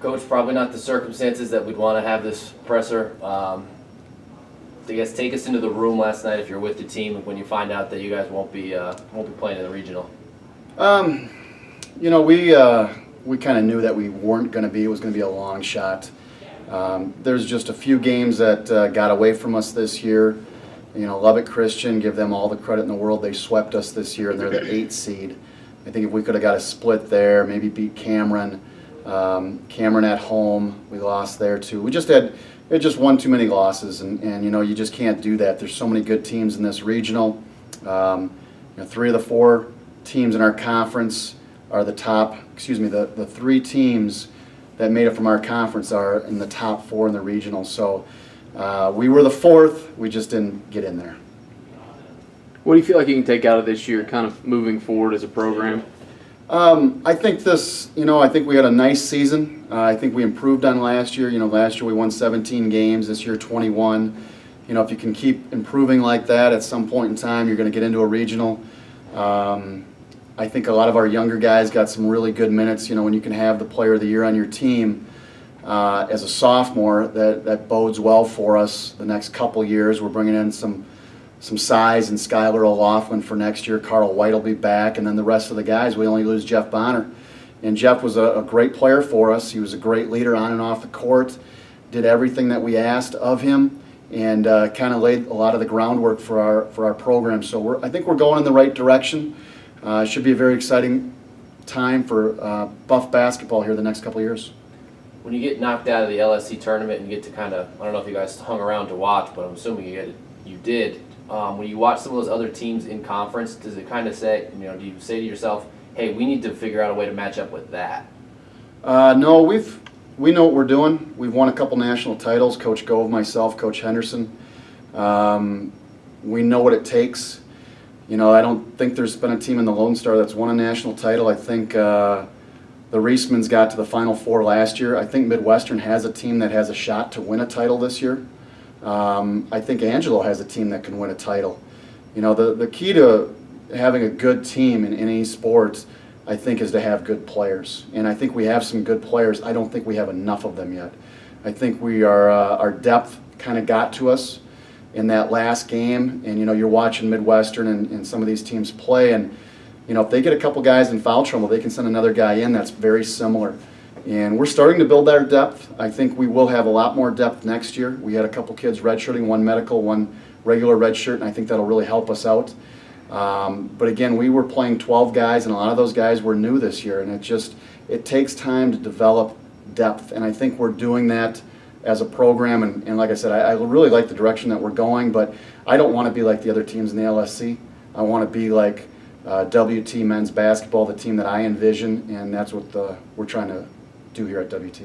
Coach, probably not the circumstances that we'd want to have this presser. I guess take us into the room last night if you're with the team when you find out that you guys won't be playing in the regional. You know, we kind of knew that we weren't going to be. It was going to be a long shot. There's just a few games that got away from us this year. You know, Lubbock Christian, give them all the credit in the world. They swept us this year, and they're the 8th seed. I think if we could have got a split there, maybe beat Cameron. Cameron at home, we lost there too. We had just one too many losses, and you know, you just can't do that. There's so many good teams in this regional. You know, 3 of the 4 teams in our conference are the top. Excuse me, the 3 teams that made it from our conference are in the top 4 in the regional. So we were the 4th. We just didn't get in there. What do you feel like you can take out of this year, kind of moving forward as a program? I think I think we had a nice season. I think we improved on last year. You know, last year we won 17 games, this year 21. You know, if you can keep improving like that, at some point in time, you're going to get into a regional. I think a lot of our younger guys got some really good minutes. You know, when you can have the player of the year on your team as a sophomore, that bodes well for us the next couple years. We're bringing in some size and Skylar O'Laughlin for next year. Carl White will be back, and then the rest of the guys, we only lose Jeff Bonner. And Jeff was a great player for us. He was a great leader on and off the court, did everything that we asked of him, and kind of laid a lot of the groundwork for our program. So I think we're going in the right direction. It should be a very exciting time for Buff basketball here the next couple of years. When you get knocked out of the LSC tournament and you get to kind of, I don't know if you guys hung around to watch, but I'm assuming you did. When you watch some of those other teams in conference, does it kind of say, you know, do you say to yourself, hey, we need to figure out a way to match up with that? No, we know what we're doing. We've won a couple national titles, Coach Gove, myself, Coach Henderson. We know what it takes. You know, I don't think there's been a team in the Lone Star that's won a national title. I think the Reismans got to the Final Four last year. I think Midwestern has a team that has a shot to win a title this year. I think Angelo has a team that can win a title. You know, the key to having a good team in any sport, I think, is to have good players. And I think we have some good players. I don't think we have enough of them yet. I think our depth kind of got to us in that last game. And, you know, you're watching Midwestern and some of these teams play. And, you know, if they get a couple guys in foul trouble, they can send another guy in that's very similar. And we're starting to build our depth. I think we will have a lot more depth next year. We had a couple kids redshirting, one medical, one regular redshirt, and I think that'll really help us out. But again, we were playing 12 guys, and a lot of those guys were new this year, and it takes time to develop depth, and I think we're doing that as a program. And like I said, I really like the direction that we're going, but I don't want to be like the other teams in the LSC. I want to be like WT men's basketball, the team that I envision, and that's what we're trying to do here at WT.